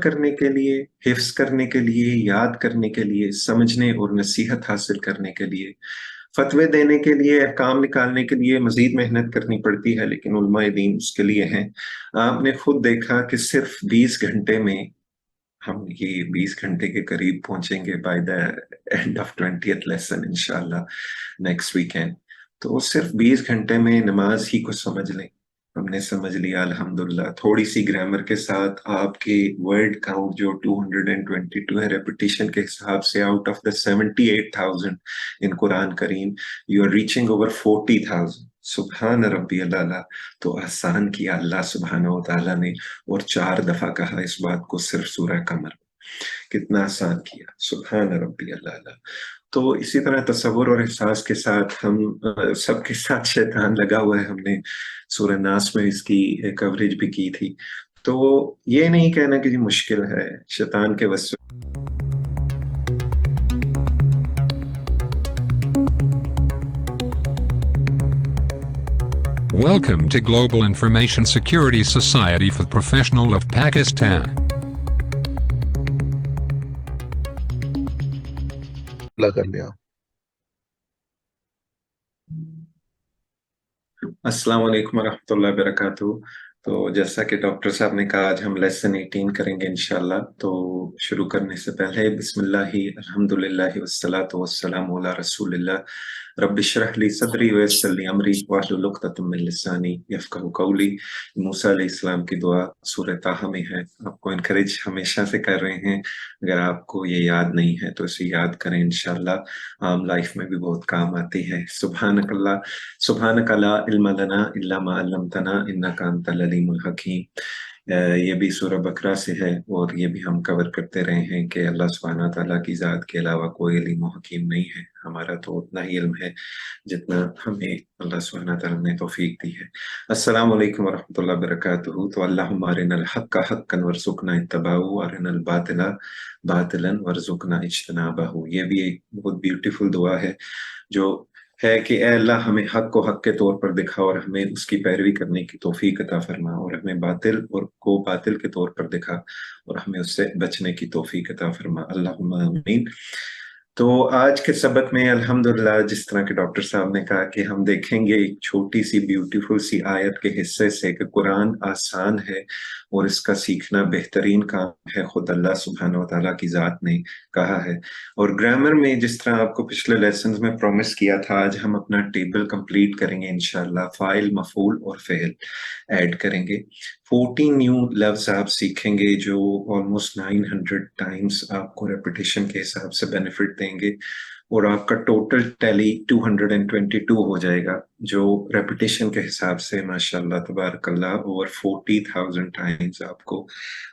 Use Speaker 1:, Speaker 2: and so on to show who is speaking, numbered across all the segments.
Speaker 1: करने के लिए, हिफ्स करने के लिए, याद करने के लिए, समझने और नसीहत हासिल करने के लिए, फतवे देने के लिए, अहकाम निकालने के लिए मजीद मेहनत करनी पड़ती है, लेकिन उलमाए दीन उसके लिए हैं। आपने खुद देखा कि सिर्फ 20 घंटे में हम ये 20 घंटे के करीब पहुंचेंगे by the end of 20th lesson इंशाल्लाह नेक्स्ट वीकेंड। तो सिर्फ 20 घंटे में नमाज ही को समझ लें, हमने समझ लिया अल्हम्दुलिल्लाह। थोड़ी सी ग्रामर के साथ आपके वर्ड काउंट जो 222 है रेपिटेशन के हिसाब से, out of the 78,000 in Quran करीम, यू आर रीचिंग ओवर 40,000। सुबहान रब्बी अल्लाह। तो आसान किया अल्लाह सुब्हानहू व तआला ने, और 4 दफा कहा इस बात को सिर्फ सूरह कमर। कितना आसान किया, सुबहान रब्बी अल्लाह। तो इसी तरह तसव्वुर और एहसास के साथ हम सबके साथ शैतान लगा हुआ है। हमने सूरह नास में इसकी कवरेज भी की थी। तो ये नहीं कहना कि ये मुश्किल है, शैतान के वस।
Speaker 2: Welcome to Global Information Security Society for Professional of Pakistan.
Speaker 3: अल्लाह कर लिया।
Speaker 1: अस्सलाम वालेकुम रहमतुल्लाहि वबरकातुहू। तो जैसा कि डॉक्टर साहब ने कहा, आज हम लेसन 18 करेंगे इंशाल्लाह। तो शुरू करने से पहले बिस्मिल्लाहि अल्हम्दुलिल्लाहि वस्सलातु वस्सलामु अला रसूलिल्लाह। रब्बि इश्रह ली सदरी वयस्सिर ली अमरी वाहलुल उक़दतम मिन लिसानी यफ़क़हू क़ौली। मूसा अलैहिस्सलाम की दुआ सूरह ताहा में है। आपको इनकरेज हमेशा से कर रहे हैं, अगर आपको ये याद नहीं है तो इसे याद करें, इंशाल्लाह आम लाइफ में भी बहुत काम आती है। सुब्हानकल्लाह सुब्हानका ला इल्म लना इल्ला मा अल्लमतना इन्नका अंतल अलीमुल हकीम। ये भी सूरह बकरा से है, और ये भी हम कवर करते रहे हैं कि अल्लाह सुब्हानहू तआला की ज़ात के अलावा कोई अलीम व हकीम नहीं है। हमारा तो उतना ही इल्म है जितना हमें अल्लाह सुब्हानहू तआला ने तौफीक दी है। अस्सलामु अलैकुम वरहमतुल्लाहि वबरकातुहू। तो अल्लाहुम्मा अरिनल हक्का हक्कन वरज़ुक़ना इत्तिबाअहू व अरिनल बातिला बातिलन वरज़ुक़ना इज्तनाबहू। ये भी एक बहुत ब्यूटीफुल दुआ है, जो है कि ए अल्लाह, हमें हक को हक के तौर पर दिखा और हमें उसकी पैरवी करने की तौफीक अता फरमा, और हमें बातिल और को बातिल के तौर पर दिखा और हमें उससे बचने की तौफीक अता फरमा। अल्लाहुम्मा आमीन। तो आज के सबक में अल्हम्दुलिल्लाह, जिस तरह के डॉक्टर साहब ने कहा कि हम देखेंगे एक छोटी सी ब्यूटीफुल सी आयत के हिस्से से कि कुरान आसान है और इसका सीखना बेहतरीन काम है, खुद अल्लाह सुब्हानहू व तआला की ज़ात ने कहा है। और ग्रामर में जिस तरह आपको पिछले लेसन्स में प्रॉमिस किया था, आज हम अपना टेबल कंप्लीट करेंगे इंशाल्लाह। फाइल, मफूल और फेल ऐड करेंगे। 14 न्यू लफ्ज आप सीखेंगे जो ऑलमोस्ट 900 टाइम्स आपको रेपिटेशन के हिसाब से बेनिफिट देंगे, और आपका टोटल टैली 222 हो जाएगा, जो रेपिटेशन के हिसाब से माशाल्लाह तबारकल्लाह ओवर 40,000 टाइम्स आपको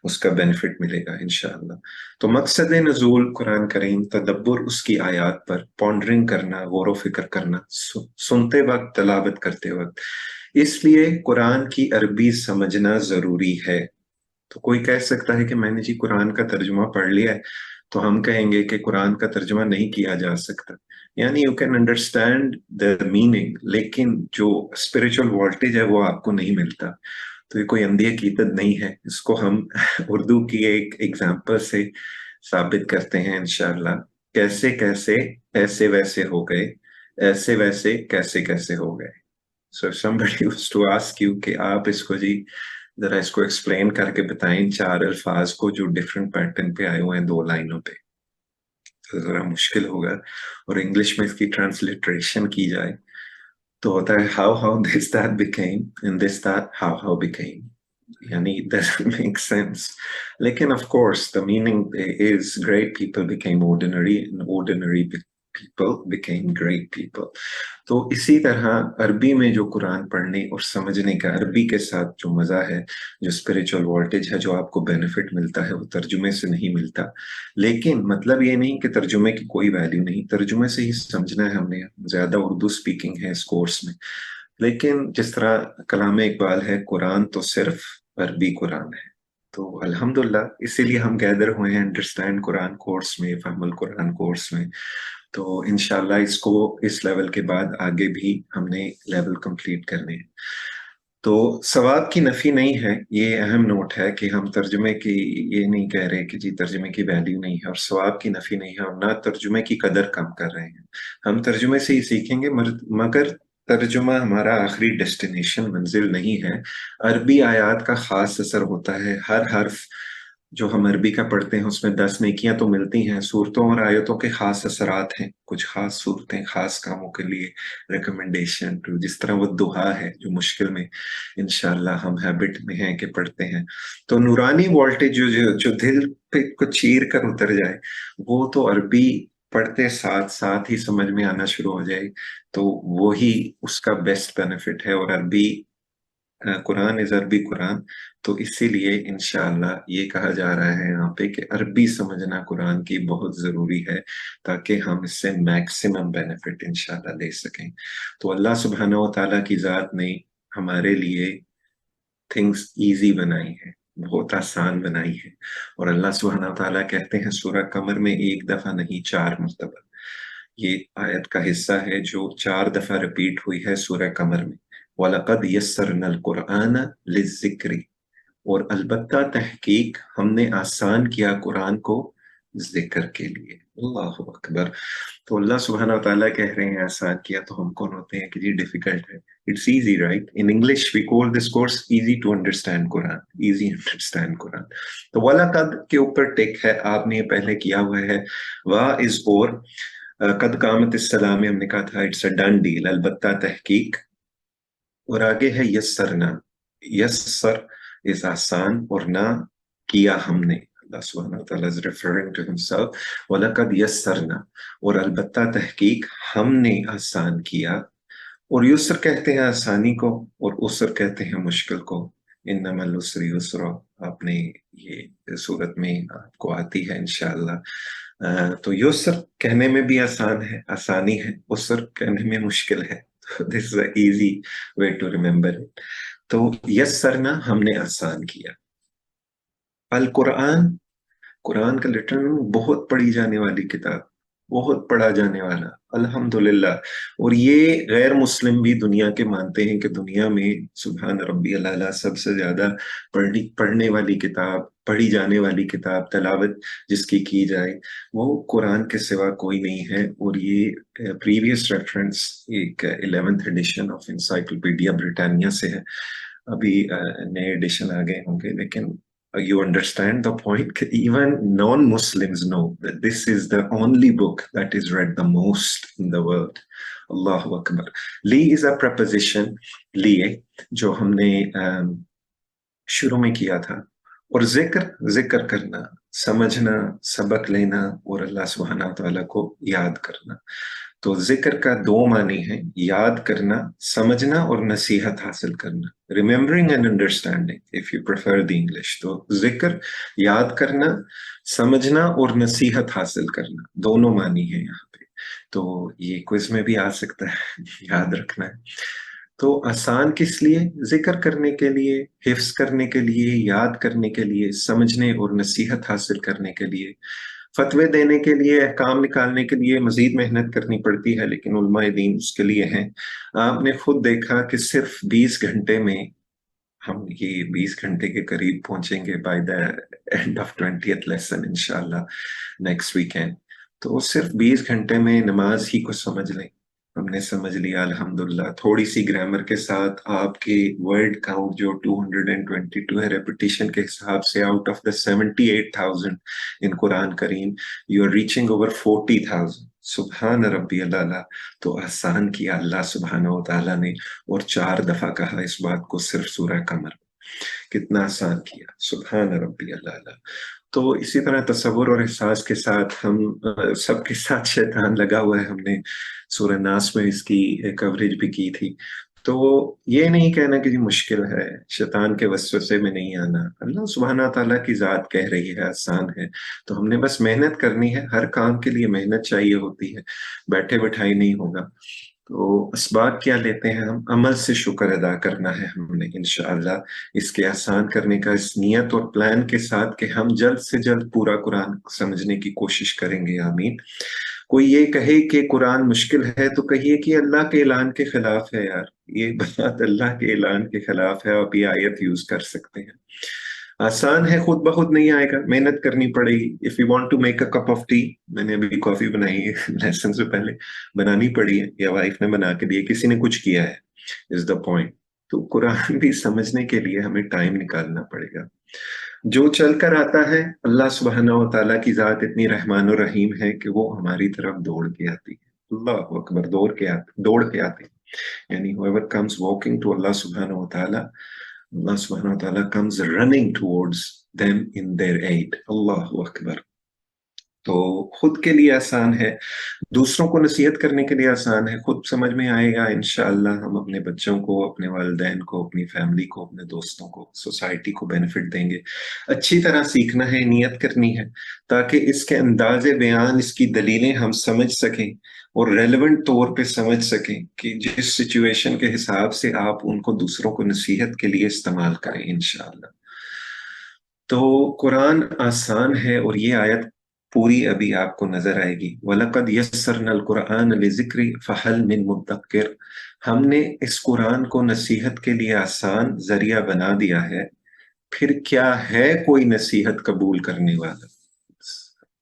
Speaker 1: उसका बेनिफिट मिलेगा इंशाल्लाह। तो मकसद नुज़ूल कुरान करीम, तदब्बुर उसकी आयात पर, पॉन्डरिंग करना, गौर व फिक्र करना, सुनते वक्त, तलावत करते वक्त। इसलिए कुरान की अरबी समझना जरूरी है। तो कोई कह सकता है कि मैंने जी कुरान का तर्जुमा पढ़ लिया है, तो हम कहेंगे कि कुरान का तर्जुमा नहीं किया जा सकता। यानी you can understand the meaning, लेकिन जो स्पिरिचुअल वोल्टेज है वो आपको नहीं मिलता। तो ये कोई अंधी हकीकत नहीं है, इसको हम उर्दू की एक एग्जाम्पल से साबित करते हैं इंशाल्लाह। कैसे कैसे ऐसे वैसे हो गए, ऐसे वैसे कैसे कैसे हो गए। सो if somebody was to ask you कि आप इसको जी जरा इसको एक्सप्लेन करके बताएं इन 4 अल्फाज को जो डिफरेंट पैटर्न पे आए हुए हैं 2 लाइनों पे, तो जरा मुश्किल होगा। और इंग्लिश में इसकी ट्रांसलिटरेशन की जाए तो होता है how how this that became, and this that how became. यानी it doesn't make sense. लेकिन of course the meaning is great people became ordinary and ordinary people became great people. तो इसी तरह अरबी में जो कुरान पढ़ने और समझने का अरबी के साथ जो मजा है, जो स्पिरिचुअल वोल्टेज है, जो आपको बेनिफिट मिलता है, वो तर्जुमे से नहीं मिलता। लेकिन मतलब ये नहीं कि तर्जुमे की कोई वैल्यू नहीं, तर्जुमे से ही समझना है हमने। ज्यादा उर्दू स्पीकिंग है इस कोर्स में, लेकिन जिस तरह कलाम इकबाल है, कुरान तो सिर्फ अरबी कुरान है। तो अल्हम्दुलिल्लाह इसीलिए हम गैदर हुए हैं अंडरस्टैंड कुरान कोर्स में, फहमुल कुरान कोर्स में। तो इंशाल्लाह इसको इस लेवल के बाद आगे भी हमने लेवल कंप्लीट करने हैं। तो सवाब की नफी नहीं है, ये अहम नोट है कि हम तर्जुमे की ये नहीं कह रहे कि जी तर्जुमे की वैल्यू नहीं है, और सवाब की नफी नहीं है, और ना तर्जुमे की कदर कम कर रहे हैं। हम तर्जुमे से ही सीखेंगे, मगर तर्जुमा हमारा आखिरी डेस्टिनेशन मंजिल नहीं है। अरबी आयात का खास असर होता है। हर हर्फ जो हम अरबी का पढ़ते हैं उसमें 10 नेकियां तो मिलती हैं। सूरतों और आयतों के खास असरात हैं, कुछ खास सूरतें खास कामों के लिए रिकमेंडेशन टू, जिस तरह वो दुआ है जो मुश्किल में इंशाल्लाह हम हैबिट में हैं कि पढ़ते हैं। तो नूरानी वोल्टेज जो दिल पे को चीर कर उतर जाए, वो तो अरबी पढ़ते साथ साथ ही समझ में आना शुरू हो जाए, तो वो ही उसका बेस्ट बेनिफिट है। और अरबी कुरान इज अरबी कुरान, तो इसीलिए इंशाअल्लाह ये कहा जा रहा है यहाँ पे कि अरबी समझना कुरान की बहुत जरूरी है, ताकि हम इससे मैक्सिमम बेनिफिट इंशाअल्लाह ले सकें। तो अल्लाह सुब्हानहू व तआला की जात ने हमारे लिए थिंग्स इजी बनाई है, बहुत आसान बनाई है। और अल्लाह सुब्हानहू व तआला कहते हैं सूरह कमर में, एक दफा नहीं 4 मरतबा, ये आयत का हिस्सा है जो 4 दफा रिपीट हुई है सूरह कमर में। वलक़द यस्सरनल कुरआन लिज़्ज़िक्रि, और अलबत्ता तहकीक हमने आसान किया कुरान को जिक्र के लिए। अल्लाहु अकबर। तो अल्लाह सुब्हानहू व तआला कह रहे हैं आसान किया, तो हम कौन होते हैं कि जी डिफिकल्ट है। It's easy, right? In English we call this course easy to understand Quran, easy understand Quran. तो वलक़द के ऊपर टिक है, आपने ये पहले किया हुआ है। वाह इज और कद कामत इस्सलाम में हमने कहा था इट्स अ डन डील, अलबत्ता तहकीक। और आगे है यस्सरना, यस्सर इज आसान, और ना किया हमने, अल्लाह सुब्हानहू व तआला इज रेफरिंग टू हिमसेल्फ। वलक़द यस्सरना, और अलबत्ता तहकीक हमने आसान किया। और युस्र कहते हैं आसानी को, और उसर कहते हैं मुश्किल को। इन्नमल उसरि युस्रा, आपने ये सूरत में आपको आती है इंशाअल्लाह। तो युस्र कहने में भी आसान है, आसानी है, उसर कहने में मुश्किल है। This is easy way to remember it. तो यस्सरना हमने आसान किया। अल कुरान, कुरान का लिटरल बहुत पढ़ी जाने वाली किताब, बहुत पढ़ा जाने वाला, अल्हम्दुलिल्लाह। और ये गैर मुस्लिम भी दुनिया के मानते हैं कि दुनिया में सुभान रब्बी अला सबसे ज्यादा पढ़ने वाली किताब, पढ़ी जाने वाली किताब, तलावत जिसकी की जाए, वो कुरान के सिवा कोई नहीं है। और ये प्रीवियस रेफरेंस एक 11th addition of encyclopedia Britannia से है। अभी नए एडिशन आ गए होंगे, लेकिन you understand the point. Even non-Muslims know that this is the only book that is read the most in the world. Allahu Akbar. Li is a preposition, liye, जो हमने शुरू में किया था। और जिक्र, जिक्र करना, समझना, सबक लेना, और अल्लाह सुब्हानहू व तआला को याद करना। तो जिक्र का 2 मानी हैं, याद करना, समझना, और नसीहत हासिल करना, remembering and understanding if you prefer the English. तो जिक्र, याद करना, समझना, और नसीहत हासिल करना, दोनों मानी है यहाँ पे। तो ये क्विज में भी आ सकता है, याद रखना है। तो आसान किस लिए? जिक्र करने के लिए, हिफ्स करने के लिए, याद करने के लिए, समझने और नसीहत हासिल करने के लिए। फतवे देने के लिए, अहकाम निकालने के लिए मजीद मेहनत करनी पड़ती है, लेकिन उलमाए दीन उसके लिए हैं। आपने खुद देखा कि सिर्फ 20 घंटे में हम ये 20 घंटे के करीब पहुंचेंगे by the end of 20th lesson इंशाल्लाह नेक्स्ट वीकेंड। तो सिर्फ 20 घंटे में नमाज ही को समझ लें, हमने समझ लिया अल्हम्दुलिल्लाह। थोड़ी सी ग्रामर के साथ आपके वर्ड काउंट जो 222 है रेपिटेशन के हिसाब से, out of the 78,000 in Quran करीम, यू आर रीचिंग ओवर 40,000। सुभान रब्बी अल्लाह। तो आसान किया अल्लाह सुब्हानहू व तआला ने, और 4 दफा कहा इस बात को सिर्फ सूरह कमर। कितना आसान किया, सुभान रब्बी अल्लाह। तो इसी तरह तसव्वुर और एहसास के साथ हम सबके साथ शैतान लगा हुआ है। हमने सूरह नास में इसकी कवरेज भी की थी। तो ये नहीं कहना कि जी मुश्किल है, शैतान के वसवसे में नहीं आना। अल्लाह सुब्हाना ताला की जात कह रही है आसान है, तो हमने बस मेहनत करनी है। हर काम के लिए मेहनत चाहिए होती है, बैठे बैठाई नहीं होगा। तो असबाब क्या लेते हैं हम? अमल से शुक्र अदा करना है हमने इंशाअल्लाह, इसके आसान करने का इस नियत और प्लान के साथ कि हम जल्द से जल्द पूरा कुरान समझने की कोशिश करेंगे। आमीन। کوئی یہ کہے کہ قرآن مشکل ہے تو کہیے کہ اللہ کے اعلان کے خلاف ہے یار، یہ بات اللہ کے اعلان کے خلاف ہے، آپ یہ آیت یوز کر سکتے ہیں۔ آسان ہے، خود بخود نہیں آئے گا، محنت کرنی پڑے گی۔ If you want to make a cup of tea, میں نے ابھی کافی بنائی ہے لیسن سے پہلے، بنانی پڑی ہے یا وائف نے بنا کے دی، کسی نے کچھ کیا ہے، از دا پوائنٹ۔ تو قرآن بھی سمجھنے کے لیے ہمیں ٹائم نکالنا پڑے گا۔ جو چل کر آتا ہے، اللہ سبحانہ و تعالیٰ کی ذات اتنی رحمان و رحیم ہے کہ وہ ہماری طرف دوڑ کے آتی ہے۔ اللہ اکبر، دوڑ کے آتی ہے، یعنی whoever comes walking to Allah subhanahu wa ta'ala، Allah subhanahu wa ta'ala comes running towards them in their aid۔ اللہ اکبر۔ تو خود کے لیے آسان ہے، دوسروں کو نصیحت کرنے کے لیے آسان ہے، خود سمجھ میں آئے گا انشاءاللہ۔ ہم اپنے بچوں کو، اپنے والدین کو، اپنی فیملی کو، اپنے دوستوں کو، سوسائٹی کو بینیفٹ دیں گے۔ اچھی طرح سیکھنا ہے، نیت کرنی ہے تاکہ اس کے انداز بیان، اس کی دلیلیں ہم سمجھ سکیں اور ریلیونٹ طور پہ سمجھ سکیں کہ جس سچویشن کے حساب سے آپ ان کو دوسروں کو نصیحت کے لیے استعمال کریں انشاءاللہ۔ تو قرآن آسان ہے، اور یہ آیت پوری ابھی آپ کو نظر آئے گی۔ وَلَقَدْ يَسَّرْنَا الْقُرْآنَ لِلذِّكْرِ فَهَلْ مِن مُدَّكِّرٍ، ہم نے اس قرآن کو نصیحت کے لیے آسان ذریعہ بنا دیا ہے، پھر کیا ہے کوئی نصیحت قبول کرنے والا؟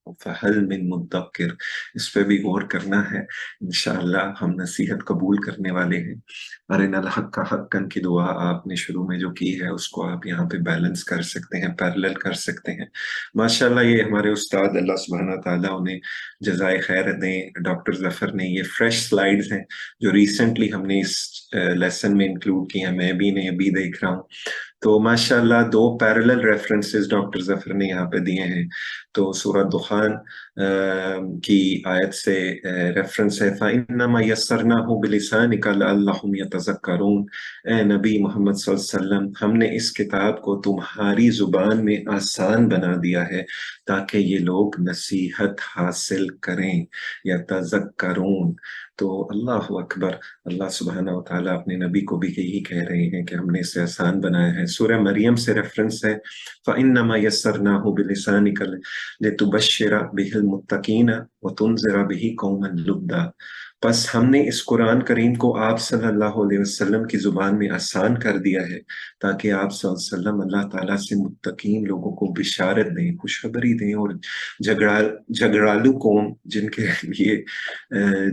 Speaker 1: فَهَلْ مِن مُدَّكِّرٍ، اس پہ بھی غور کرنا ہے۔ انشاءاللہ ہم نصیحت قبول کرنے والے ہیں۔ ارنا الحق حقا کی دعا آپ نے شروع میں جو کی ہے، اس کو آپ یہاں پہ بیلنس کر سکتے ہیں، پیرلل کر سکتے ہیں۔ ماشاءاللہ یہ ہمارے استاد، اللہ سبحانہ تعالیٰ انہیں جزائے خیر دیں، ڈاکٹر ظفر نے یہ فریش سلائیڈز ہیں جو ریسنٹلی ہم نے اس لیسن میں انکلوڈ کی ہیں، میں بھی انہیں ابھی دیکھ رہا ہوں۔ تو ماشاءاللہ 2 پیرلل ریفرنسز ڈاکٹر ظفر نے یہاں پہ دیے ہیں۔ تو سورہ دخان کی آیت سے ریفرنس ہے، فَإِنَّمَا يَسَّرْنَاهُ بِلِسَانِكَ لَعَلَّهُمْ يَتَذَكَّرُونَ، اے نبی محمد صلی اللہ علیہ وسلم، ہم نے اس کتاب کو تمہاری زبان میں آسان بنا دیا ہے تاکہ یہ لوگ نصیحت حاصل کریں، یتذکرون۔ تو اللہ اکبر، اللہ سبحانہ و تعالیٰ اپنے نبی کو بھی یہی کہہ رہے ہیں کہ ہم نے اسے آسان بنایا ہے۔ سورہ مریم سے ریفرنس ہے، فَإِنَّمَا يَسَّرْنَاهُ بِلِسَانِكَ لِتُبَشِّرَ بِهِ الْمُتَّقِينَ وَتُنذِرَ بِهِ قَوْمًا لُدًّا، پس ہم نے اس قرآن کریم کو آپ صلی اللہ علیہ وسلم کی زبان میں آسان کر دیا ہے تاکہ آپ صلی اللہ علیہ وسلم اللہ تعالیٰ سے متقین لوگوں کو بشارت دیں، خوشخبری دیں، اور جھگڑالو قوم جن کے لیے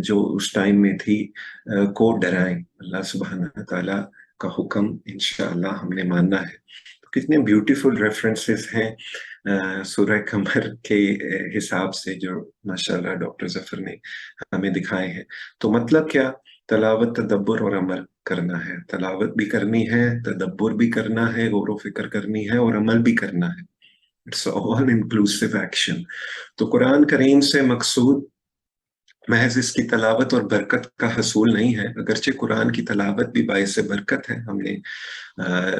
Speaker 1: جو اس ٹائم میں تھی کو ڈرائیں۔ اللہ سبحانہ تعالیٰ کا حکم انشاءاللہ ہم نے ماننا ہے۔ تو کتنے بیوٹیفل ریفرنسز ہیں سورہ قمر کے حساب سے جو ماشاءاللہ ڈاکٹر ظفر نے ہمیں دکھائے ہیں۔ تو مطلب کیا؟ تلاوت، تدبر اور عمل کرنا ہے۔ تلاوت بھی کرنی ہے، تدبر بھی کرنا ہے، غور و فکر کرنی ہے، اور عمل بھی کرنا ہے۔ It's all inclusive action. تو قرآن کریم سے مقصود محض اس کی تلاوت اور برکت کا حصول نہیں ہے، اگرچہ قرآن کی تلاوت بھی باعث برکت ہے، ہم نے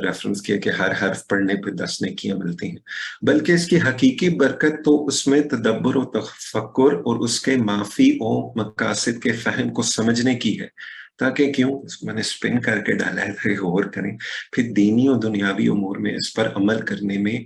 Speaker 1: ریفرنس کیا کہ ہر حرف پڑھنے پہ 10 نیکیاں ملتی ہیں، بلکہ اس کی حقیقی برکت تو اس میں تدبر و تفکر اور اس کے مافی و مقاصد کے فہم کو سمجھنے کی ہے، تاکہ کیوں اس کو میں نے سپن کر کے ڈالا ہے تاکہ غور کریں، پھر دینی و دنیاوی امور میں اس پر عمل کرنے میں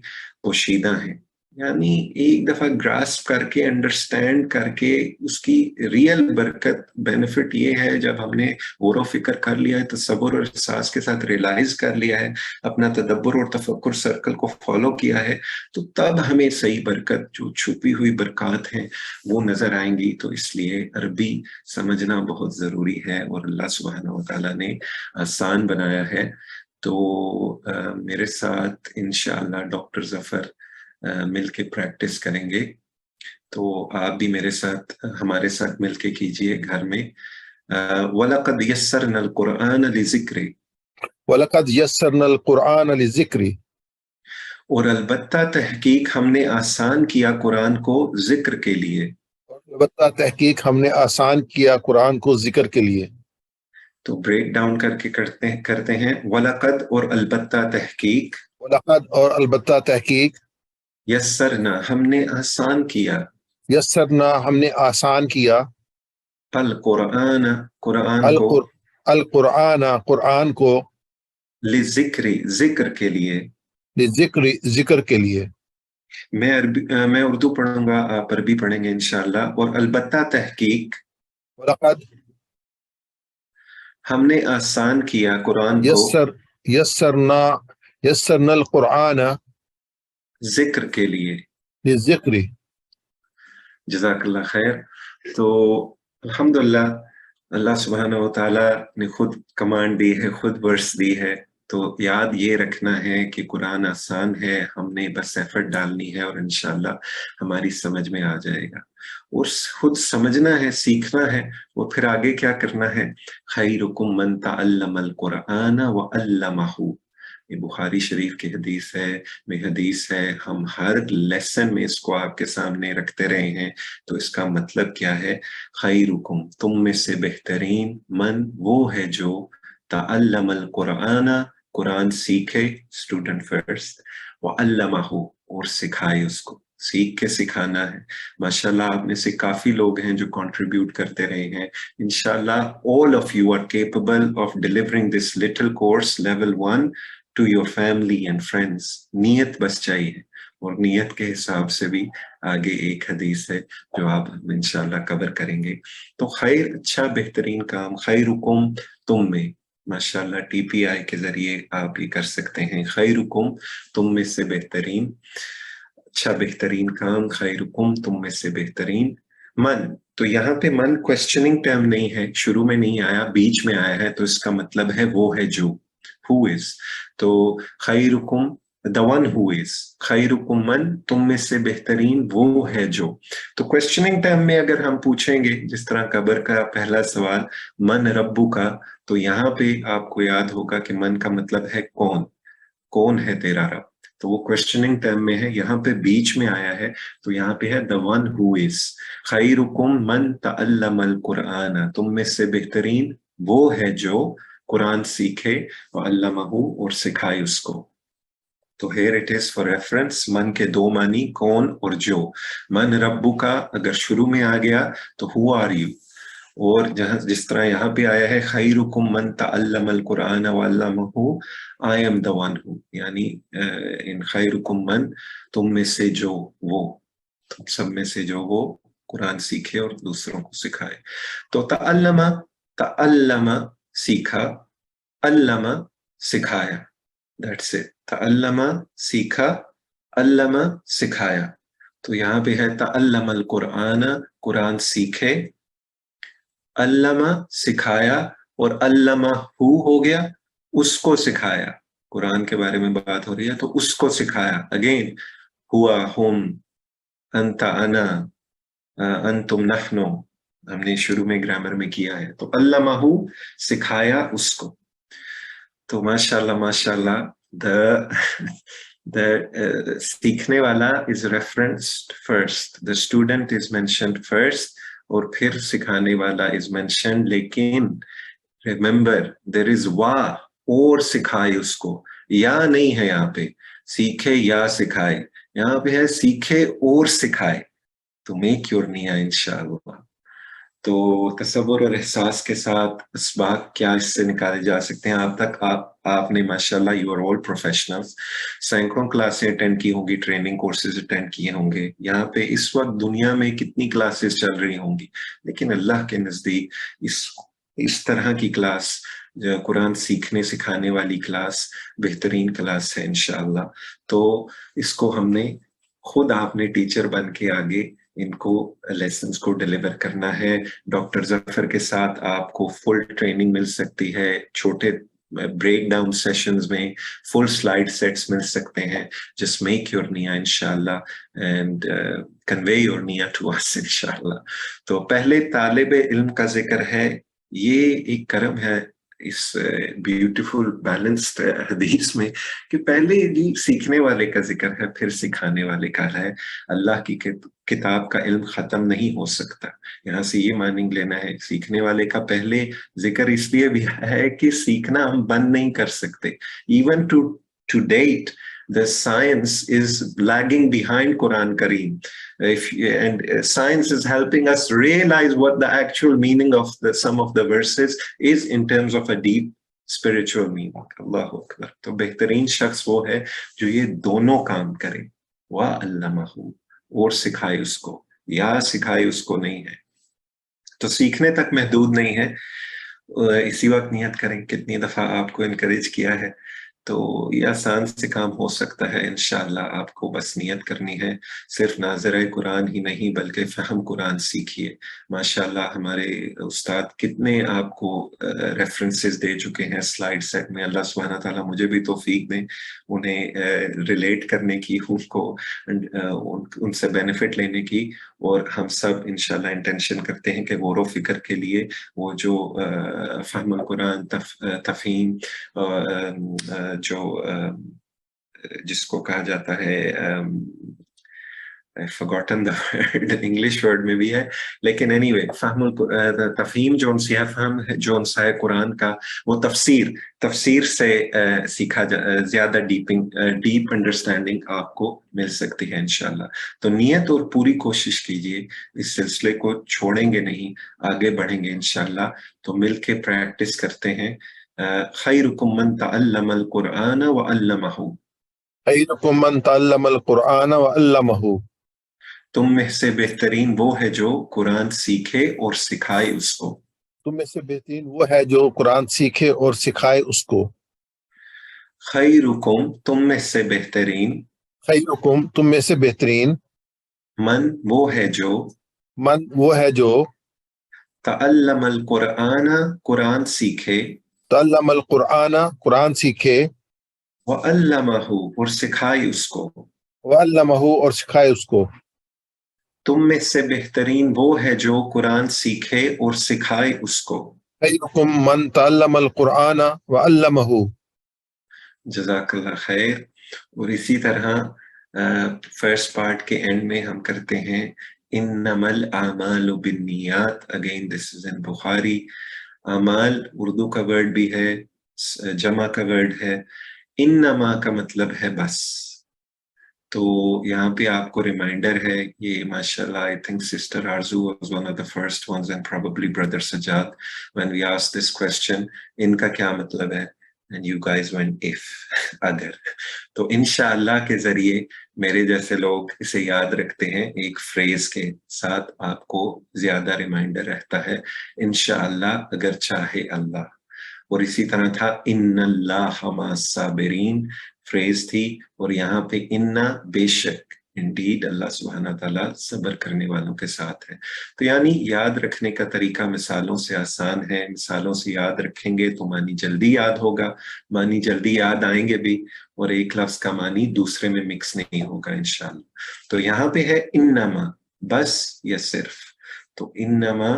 Speaker 1: پوشیدہ ہیں۔ یعنی ایک دفعہ گراسپ کر کے، انڈرسٹینڈ کر کے، اس کی ریئل برکت، بینیفٹ یہ ہے جب ہم نے غور و فکر کر لیا ہے، تصور اور احساس کے ساتھ ریلائز کر لیا ہے، اپنا تدبر اور تفکر سرکل کو فالو کیا ہے، تو تب ہمیں صحیح برکت، جو چھپی ہوئی برکات ہیں، وہ نظر آئیں گی۔ تو اس لیے عربی سمجھنا بہت ضروری ہے، اور اللہ سبحانہ و تعالیٰ نے آسان بنایا ہے۔ تو میرے ساتھ انشاءاللہ ڈاکٹر ظفر مل کے پریکٹس کریں گے، تو آپ بھی میرے ساتھ، ہمارے ساتھ مل کے کیجئے گھر میں۔ وَلَقَدْ يَسَّرْنَا الْقُرْآنَ لِذِكْرِ،
Speaker 3: وَلَقَدْ يَسَّرْنَا الْقُرْآنَ لِلذِّكْرِ،
Speaker 1: اور البتہ تحقیق ہم نے آسان کیا قرآن کو ذکر کے لیے۔
Speaker 3: البتہ تحقیق ہم نے آسان کیا قرآن کو ذکر کے لیے۔
Speaker 1: تو بریک ڈاؤن کر کے کرتے ہیں، وَلَقَدْ اور البتہ تحقیق،
Speaker 3: وَلَقَدْ اور البتہ تحقیق،
Speaker 1: یسرنا ہم نے آسان کیا،
Speaker 3: یسرنا ہم نے آسان کیا،
Speaker 1: القرآن قرآن کو،
Speaker 3: القرآن قرآن کو،
Speaker 1: لذکر ذکر کے لیے،
Speaker 3: لذکر ذکر کے لیے،
Speaker 1: मैं उर्दू पढ़ूंगा, आप अरबी पढ़ेंगे इंशाल्लाह। और अलबत्ता तहकीक,
Speaker 3: वलक़द
Speaker 1: हमने आसान किया कुरान को
Speaker 3: यस्सर यस्सरना यस्सरनल कुरान
Speaker 1: जिक्र के लिए।
Speaker 3: लिज़िक्रि।
Speaker 1: जज़ाकल्लाह खैर। तो अल्हम्दुलिल्लाह, अल्लाह सुब्हानहू व तआला ने खुद कमांड दी है, खुद वर्स दी है। तो याद ये रखना है कि कुरान आसान है, हमने बस एफर्ट डालनी है और इंशाल्लाह हमारी समझ में आ जाएगा। और खुद समझना है, सीखना है, और फिर आगे क्या करना है। खैरुकुम मन तअल्लमल कुरआन व अल्लमहु, ये बुखारी शरीफ की हदीस है, में हदीस है। हम हर लेसन में इसको आपके सामने रखते रहे हैं। तो इसका मतलब क्या है, खैरुकुम, तुम में से बेहतरीन, मन, वो है जो तअल्लमल कुरआन, कुरान सीखे, स्टूडेंट फर्स्ट, व अल्लमहु, और सिखाए उसको, सीख के सिखाना है। माशाल्लाह आप में से काफी लोग हैं जो कंट्रीब्यूट करते रहे हैं। इंशाल्लाह all of you are capable of delivering this little course level 1 to your family and friends. नियत बस चाहिए, और नियत के हिसाब से भी आगे एक हदीस है जो आप इंशाल्लाह कवर करेंगे। तो खैर, अच्छा बेहतरीन काम, खैरुकुम, तुम में, माशाल्लाह टीपीआई के जरिए आप ये कर सकते हैं। खैरुकुम, तुम में से बेहतरीन, अच्छा बेहतरीन काम, खैरुकुम, तुम में से बेहतरीन। मन, तो यहाँ पे मन क्वेश्चनिंग टर्म नहीं है, शुरू में नहीं आया, बीच में आया है, तो इसका मतलब है वो है जो, हु इज। तो खैरुकुम द वन हु इज, खैरुकुम मन, तुम में से बेहतरीन वो है जो। तो क्वेश्चनिंग टर्म में अगर हम पूछेंगे, जिस तरह कबर का पहला सवाल, मन रब्बू का, तो यहाँ पे आपको याद होगा कि मन का मतलब है कौन, कौन है तेरा रब। तो वो क्वेश्चनिंग टर्म में है, यहाँ पे बीच में आया है, तो यहाँ पे है द वन हु इज। खैरुकुम मन तअल्लमल कुरआन, तुम में से बेहतरीन वो है जो कुरान सीखे, व अल्लमहु, और सिखाए उसको। तो here it is for reference, मन के दो मानी, कौन और जो। मन रब्बू का अगर शुरू में आ गया तो हु आर यू, और जहां जिस तरह यहाँ पे आया है खैरुकुम मन तअल्लमल कुरआन व अल्लमहु, I am the one who, यानी इन खैरुकुम मन, तुम में से जो वो, तुम सब में से जो वो कुरान सीखे और दूसरों को सिखाए। तो तअल्लमा, तअल्लमा सीखा, अल्लमा सिखाया, दैट्स इट। तअल्लमा सीखा, अल्लमा सिखाया। तो यहाँ पे है तअल्लमल कुरआन, कुरान सीखे, अल्लमा सिखाया, और अल्लमा हु हो गया, उसको सिखाया। कुरान के बारे में बात हो रही है तो उसको सिखाया। अगेन, हुआ, हुम, अंता, अना, अंतुम, नहनो, हमने शुरू में ग्रामर में किया है। तो अल्लमाहु, सिखाया उसको। तो माशाल्लाह माशाल्लाह, the सीखने वाला is referenced first, the student is mentioned first, और फिर सिखाने वाला is mentioned। लेकिन remember there is वा, और सिखाए उसको, या नहीं है यहाँ पे, सीखे या सिखाए, यहाँ पे है सीखे और सिखाए। तो मेक योर निया इंशाअल्लाह। तो तसव्वुर और एहसास के साथ असबाक क्या इससे निकाले जा सकते हैं। आप तक आपने माशाल्लाह, यू आर ऑल प्रोफेशनल्स, सैकड़ों क्लासें अटेंड की होंगी, ट्रेनिंग कोर्सेज अटेंड किए होंगे। यहाँ पे इस वक्त दुनिया में कितनी क्लासेस चल रही होंगी, लेकिन अल्लाह के नजदीक इस तरह की क्लास, जो कुरान सीखने सिखाने वाली क्लास, बेहतरीन क्लास है इंशाअल्लाह। तो इसको हमने खुद, आपने टीचर बन के आगे इनको लेसन्स को डिलीवर करना है। डॉक्टर जफर के साथ आपको फुल ट्रेनिंग मिल सकती है, छोटे ब्रेक डाउन सेशंस में फुल स्लाइड सेट्स मिल सकते हैं। जस्ट मेक योर निया इंशाल्लाह एंड कन्वे योर निया टू अस इंशाल्लाह। तो पहले तालिब इल्म का जिक्र है, ये एक करम है इस ब्यूटीफुल बैलेंस्ड हदीस में, कि पहले जी सीखने वाले का जिक्र है, फिर सिखाने वाले का है। अल्लाह की किताब का इल्म खत्म नहीं हो सकता, यहाँ से ये मानिंग लेना है। सीखने वाले का पहले जिक्र इसलिए भी है कि सीखना हम बंद नहीं कर सकते। Even to date the science is lagging behind Quran Kareem. And science is helping us realize what the actual meaning of some of the verses is in terms of a deep spiritual meaning. Allahu Akbar. तो बेहतरीन शख्स वो है जो ये दोनों काम करे, वअल्लमहु, और सिखाए उसको, या सिखाए उसको नहीं है। तो सीखने तक महदूद नहीं है। इसी वक्त नियत करें, कितनी दफा आपको इनकरेज किया है। तो ये आसान से काम हो सकता है इंशाअल्लाह। आपको बस नियत करनी है। सिर्फ नाज़िर कुरान ही नहीं बल्कि फ़हम कुरान सीखिए। माशाअल्लाह हमारे उस्ताद कितने आपको रेफरेंसेस दे चुके हैं स्लाइड सेट में। अल्लाह सुब्हानहू तआला मुझे भी तौफीक दें उन्हें रिलेट करने की, उनको उनसे बेनिफिट लेने की। और हम सब इंशाल्लाह इंटेंशन करते हैं कि गौर व फिक्र के लिए वो जो फ़हम कुरान, तफ़हीम, जो जिसको कहा जाता है, forgotten the word, English word में भी है, लेकिन एनीवे तफहीम जो उनसे है, फहम जो उनसा है कुरान का, वो तफसीर से सीखा ज्यादा डीप अंडरस्टैंडिंग आपको मिल सकती है इंशाल्लाह। तो नियत और पूरी कोशिश कीजिए, इस सिलसिले को छोड़ेंगे नहीं, आगे बढ़ेंगे इंशाल्लाह। तो मिलके प्रैक्टिस करते हैं। खैरुकुम मन तअल्लमल कुरआन व अल्लमहु,
Speaker 3: खैरुकुम मन तअल्लमल कुरआन व अल्लमहु,
Speaker 1: तुम में से बेहतरीन वो है जो कुरान सीखे और सिखाए उसको।
Speaker 3: तुम में से बेहतरीन वो है जो कुरान सीखे और सिखाए उसको।
Speaker 1: खैरुकुम, तुम में से बेहतरीन,
Speaker 3: खैरुकुम, तुम में से बेहतरीन,
Speaker 1: मन वो है जो,
Speaker 3: मन वो है जो,
Speaker 1: तअल्लमल कुरआन, कुरान सीखे,
Speaker 3: तअल्लमल कुरआन, कुरान सीखे,
Speaker 1: व अल्लमहु, और सिखाए उसको।
Speaker 3: व अल्लमहु, और सिखाए उसको।
Speaker 1: तुम में से बेहतरीन वो है जो कुरान सीखे और सिखाए उसको।
Speaker 3: खैरुकुम मन तअल्लमल कुरआन व अल्लमहु।
Speaker 1: जज़ाकल्लाह खैर। और इसी तरह फर्स्ट पार्ट के एंड में हम करते हैं इन्नमल आमालु बिन्नियात। Again this is in Bukhari. अमाल उर्दू का वर्ड भी है, जमा का वर्ड है। इन्नमा का मतलब है बस। तो यहाँ पे आपको रिमाइंडर है, ये माशाल्लाह I think sister Arzoo was one of the first ones and probably brother Sajjad when we asked this question, इनका क्या मतलब है, and you guys went if, अगर। तो इंशाअल्लाह के जरिए मेरे जैसे लोग इसे याद रखते हैं, एक फ्रेज के साथ आपको ज्यादा रिमाइंडर रहता है। इंशाअल्लाह, अगर चाहे अल्लाह। और इसी तरह था इन्नल्लाह मअस-साबिरीन फ्रेज थी, और यहाँ पे इन्ना बेशक, इंडीड अल्लाह सुब्हानहू तआला सब्र करने वालों के साथ है। तो यानी याद रखने का तरीका मिसालों से आसान है। मिसालों से याद रखेंगे तो मानी जल्दी याद होगा, मानी जल्दी याद आएंगे भी, और एक लफ्ज का मानी दूसरे में मिक्स नहीं होगा इंशाल्लाह। तो यहाँ पे है इन्नमा, बस या सिर्फ। तो इन्नमा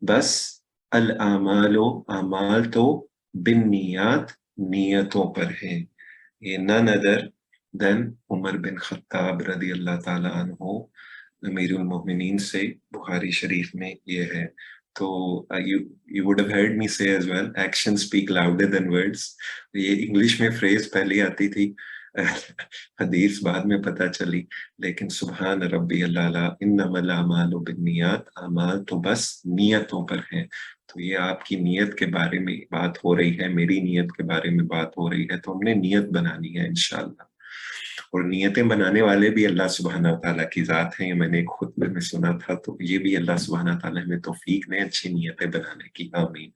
Speaker 1: बस, अल आमालो, आमाल तो, बिन नियात, नियतों पर है। ये none other than Umar bin Khattab रदी अल्लाह ताला अन्हु, अमीरुल मोमिनीन से बुखारी शरीफ में ये है। तो you would have heard me say as well, actions speak louder than words। ये इंग्लिश में फ्रेज पहले आती थी, हदीस बाद में पता चली। लेकिन सुभान रब्बी अल्लाह, इन्नमल अमालु बिन्नियात, अमाल तो बस नियतों पर है। तो ये आपकी नियत के बारे में बात हो रही है, मेरी नियत के बारे में बात हो रही है। तो हमने नियत बनानी है इंशाअल्लाह। और नियतें बनाने वाले भी अल्लाह सुब्हानहू तआला की जात हैं। ये मैंने एक खुतबे में सुना था। तो ये भी अल्लाह सुब्हानहू तआला हमें तौफीक दें अच्छी नियतें बनाने की, आमीन।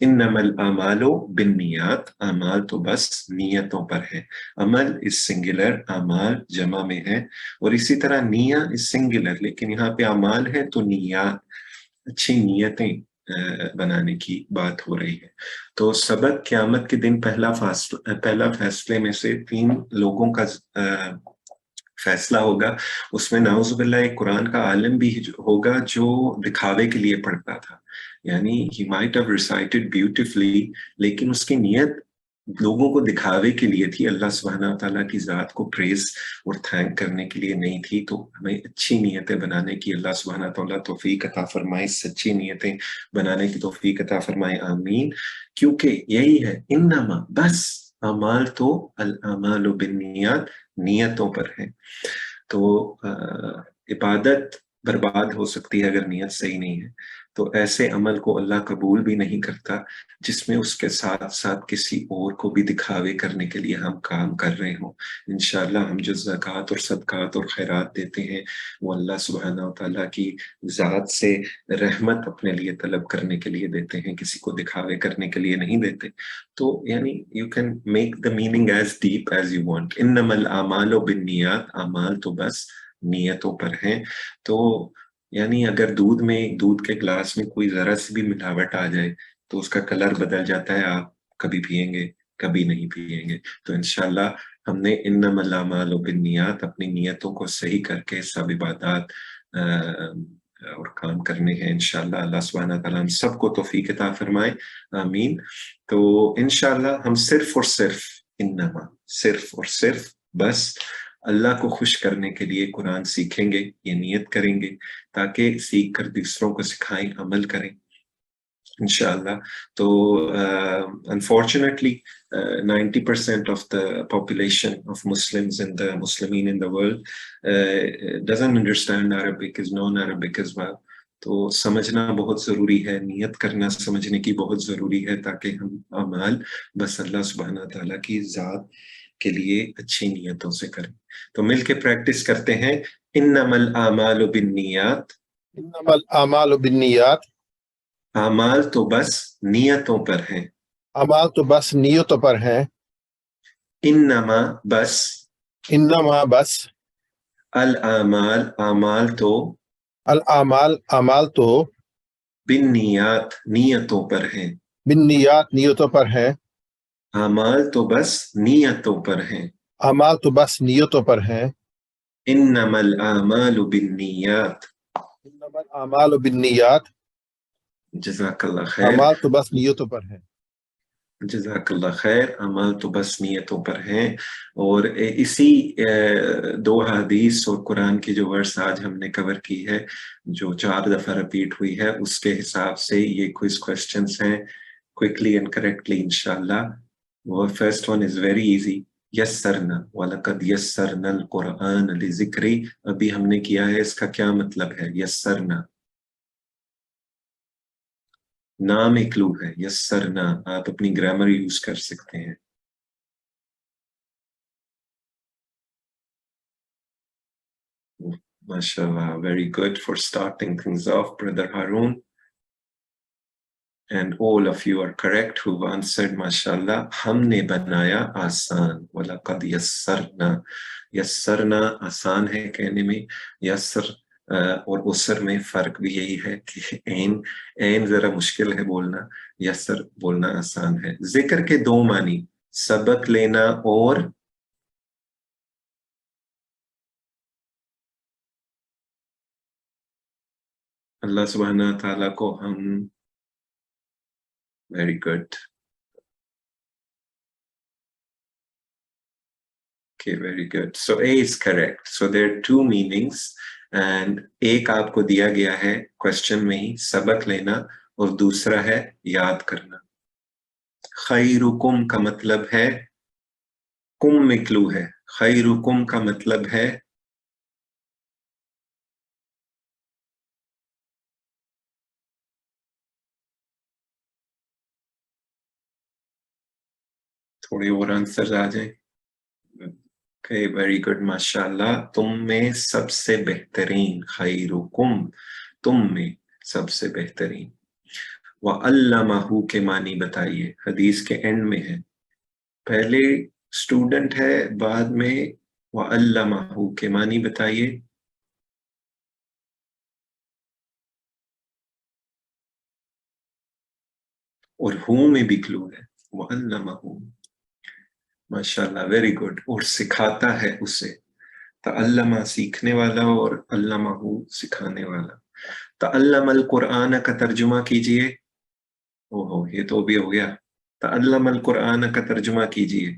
Speaker 1: इन्नमल अमालो बिन्नियात, अमाल तो बस नियतों पर है। अमल इज सिंगुलर, अमाल जमा में है। और इसी तरह निया इज सिंगुलर, लेकिन यहाँ पे अमाल है तो नियात, अच्छी नियतें बनाने की बात हो रही है। तो सबक क़यामत के दिन पहला फैसले में से 3 लोगों का फैसला होगा। उसमें नाउज़ुबिल्लाह एक कुरान का आलिम भी होगा जो दिखावे के लिए पढ़ता था, यानी he might have recited beautifully, लेकिन उसकी नियत लोगों को दिखावे के लिए थी, अल्लाह सुब्हानहू तआला की जात को प्रेज और थैंक करने के लिए नहीं थी। तो हमें अच्छी नियतें बनाने की अल्लाह सुब्हानहू तआला तौफीक अता फरमाए, सच्ची नियतें बनाने की तौफीक अता फरमाए, आमीन। क्योंकि यही है इन्नमा, बस अमाल तो अल अमालु बिन्नियात, नियतों पर है। तो इबादत बर्बाद हो सकती है अगर नियत सही नहीं है। تو ایسے عمل کو اللہ قبول بھی نہیں کرتا جس میں اس کے ساتھ ساتھ کسی اور کو بھی دکھاوے کرنے کے لیے ہم کام کر رہے ہوں۔ انشاءاللہ ہم جو زکوٰۃ اور صدقات اور خیرات دیتے ہیں وہ اللہ سبحانہ و تعالیٰ کی ذات سے رحمت اپنے لیے طلب کرنے کے لیے دیتے ہیں، کسی کو دکھاوے کرنے کے لیے نہیں دیتے۔ تو یعنی you can make the meaning as deep as you want. انما الاعمال بالنیات، اعمال تو بس نیتوں پر ہیں۔ تو یعنی اگر دودھ کے گلاس میں کوئی ذرا سی بھی ملاوٹ آ جائے تو اس کا کلر بدل جاتا ہے، آپ کبھی پیئیں گے کبھی نہیں پیئیں گے۔ تو انشاءاللہ ہم نے انما الاعمال بالنیات اپنی نیتوں کو صحیح کر کے سب عبادات اور کام کرنے ہیں انشاءاللہ۔ اللہ سبحانہ تعالیٰ ہم سب کو توفیق عطا فرمائے، آمین۔ تو انشاءاللہ ہم صرف اور صرف بس اللہ کو خوش کرنے کے لیے قرآن سیکھیں گے، یہ نیت کریں گے تاکہ سیکھ کر دوسروں کو سکھائیں، عمل کریں انشاءاللہ۔ تو unfortunately 90% of the population of Muslims in the Muslimin in the world doesn't understand Arabic, is non-Arabic as well۔ تو سمجھنا بہت ضروری ہے، نیت کرنا سمجھنے کی بہت ضروری ہے تاکہ ہم اعمال بس اللہ سبحانہ تعالیٰ کی ذات کے لیے اچھی نیتوں سے کریں۔ تو مل کے پریکٹس کرتے ہیں، انما الاعمال بالنیات،
Speaker 3: انما الاعمال بالنیات،
Speaker 1: اعمال تو بس نیتوں پر ہیں،
Speaker 3: اعمال تو بس نیتوں پر ہیں،
Speaker 1: انما بس،
Speaker 3: انما بس،
Speaker 1: الاعمال اعمال تو،
Speaker 3: الاعمال اعمال تو،
Speaker 1: بالنیات نیتوں پر ہیں،
Speaker 3: بالنیات نیتوں پر ہیں،
Speaker 1: اعمال تو بس نیتوں پر ہیں،
Speaker 3: اعمال تو بس نیتوں پر ہیں،
Speaker 1: انما الاعمال بالنیات۔
Speaker 3: انما الاعمال بالنیات،
Speaker 1: جزاک اللہ خیر،
Speaker 3: اعمال تو بس نیتوں پر ہیں۔
Speaker 1: جزاک اللہ خیر، عمل تو بس نیتوں پر ہیں۔ اور اسی دو حدیث اور قرآن کی جو ورس آج ہم نے کور کی ہے، جو 4 دفعہ رپیٹ ہوئی ہے، اس کے حساب سے یہ کوئز کوسچنز ہیں، کوئکلی اینڈ کریکٹلی انشاءاللہ۔ وہ first one is very easy, یسرنا وَلَقَدْ يَسَّرْنَا الْقُرْآنَ لِذِكْرِ۔ ابھی ہم نے کیا ہے، اس کا کیا مطلب ہے؟ یسرنا نام ایک کلو ہے، یسرنا آپ اپنی گرامر یوز کر سکتے ہیں۔ MashaAllah, very good for starting things off, Brother Harun. And all of you are correct who've answered, MashaAllah. ہم نے بنایا آسان، وَلَقَدْ يَسَّرْنَا۔ یسرنا آسان ہے کہنے میں، یسر اور اسر میں فرق بھی یہی ہے کہ این ذرا مشکل ہے بولنا، یسر بولنا آسان ہے۔ ذکر کے 2 معنی، سبق لینا اور اللہ سبحانہ تعالیٰ کو ہم very good, okay, very good. So A is correct. So there are 2 meanings and ایک آپ کو دیا گیا ہے کوشچن میں ہی، سبق لینا، اور دوسرا ہے یاد کرنا۔ خیرکم کا مطلب ہے، کم مکلو ہے، خیرکم کا مطلب ہے تھوڑے اور آنسر آ جائیں۔ Okay, very good, ماشاءاللہ۔ تم میں سب سے بہترین، خیرکم تم میں سب سے بہترین۔ وَعَلَّمَهُ کے معنی بتائیے، حدیث کے اینڈ میں ہے، پہلے اسٹوڈنٹ ہے، بعد میں وَعَلَّمَهُ کے معنی بتائیے۔ اور ہوں میں بھی کلو ہے، وَعَلَّمَهُ، ماشاءاللہ ویری گڈ، اور سکھاتا ہے اسے۔ تعلمہ سیکھنے والا اور علمہ سکھانے والا۔ تعلم القرآن کا ترجمہ کیجئے۔ اوہو یہ تو بھی ہو گیا، تعلم القرآن کا ترجمہ کیجئے۔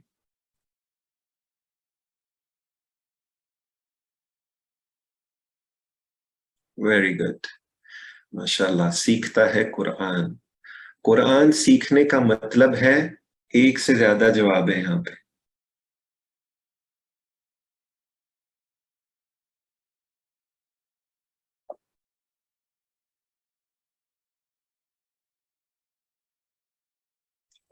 Speaker 1: ویری گڈ، ماشاءاللہ، سیکھتا ہے قرآن۔ قرآن سیکھنے کا مطلب ہے، ایک سے زیادہ جواب ہے یہاں پہ۔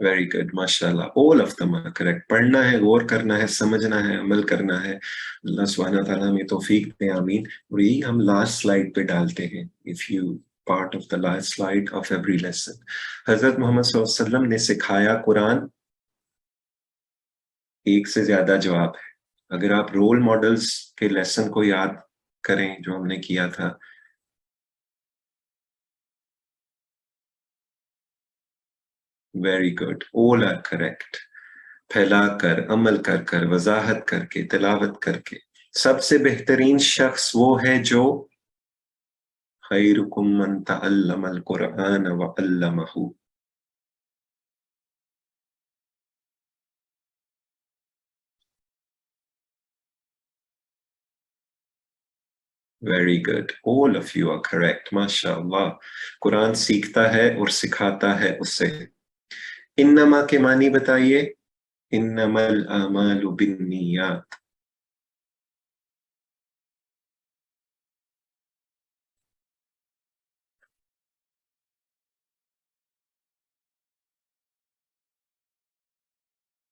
Speaker 1: वेरी गुड, माशाल्लाह, all of them are correct. पढ़ना है, गौर करना है, समझना है, अमल करना है। अल्लाह सुब्हानहू व तआला हमें तौफीक दे, आमीन। और यही हम लास्ट स्लाइड पे डालते हैं, if you part of the last slide of every lesson. हजरत मोहम्मद सल्लल्लाहु अलैहि वसल्लम ने सिखाया कुरान, एक से ज्यादा जवाब है। अगर आप रोल मॉडल्स के लेसन को याद करें जो हमने किया था, very good, all are correct. फैला कर, अमल कर कर, वजाहत करके, तिलावत करके। सबसे बेहतरीन शख्स वो है जो खैरुकुम मन तअल्लमल कुरआन व अल्लमहु। Very good, all of you are correct, माशाअल्लाह। कुरान सीखता है और सिखाता है उससे। इन्नमा के मानी बताइए। इन्नमल आमालु बिन्नियात।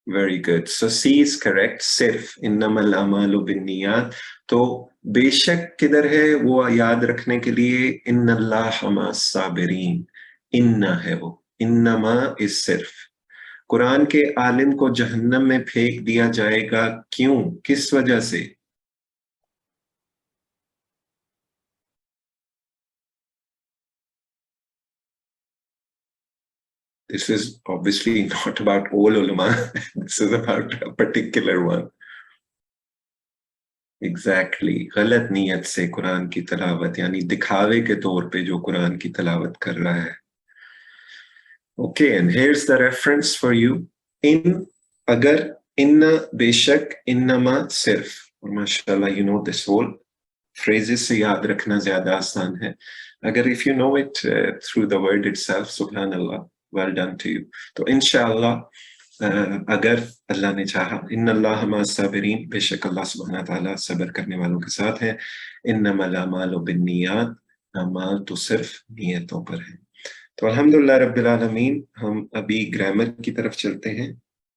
Speaker 1: Very good, so she is correct, सिर्फ इन्नमल आमालु बिन्नियात। तो बेशक किधर है वो याद रखने के लिए, इन्नल्लाह मअस साबिरीन। इन्ना है वो, इन्नमा इज सिर्फ। कुरान के आलिम को जहन्नम में फेंक दिया जाएगा, क्यों, किस वजह से? This is obviously not about all ulama. This is about a particular one. Exactly. गलत नीयत से कुरान की तलावत, यानी दिखावे के तौर पे जो कुरान की तलावत कर रहा है। Okay, and here's the reference for you. In, अगर, इन्ना, बेशक, इन्नमा, सिर्फ। और माशाल्लाह you know this whole phrases से याद रखना ज्यादा आसान है। अगर if you know it through the word itself, subhanallah, well done to you. तो इंशाअल्लाह अगर अल्लाह ने चाहा, इन्नल्लाह मअस साबिरीन, बेशक अल्लाह सुब्हानहू व तआला सब्र करने वालों के साथ है। इन्नमल अमालु बिन्नियात, अमाल तो सिर्फ नियतों पर है। तो अल्हम्दुलिल्लाह रब्बिल आलमीन, हम अभी ग्रामर की तरफ चलते हैं।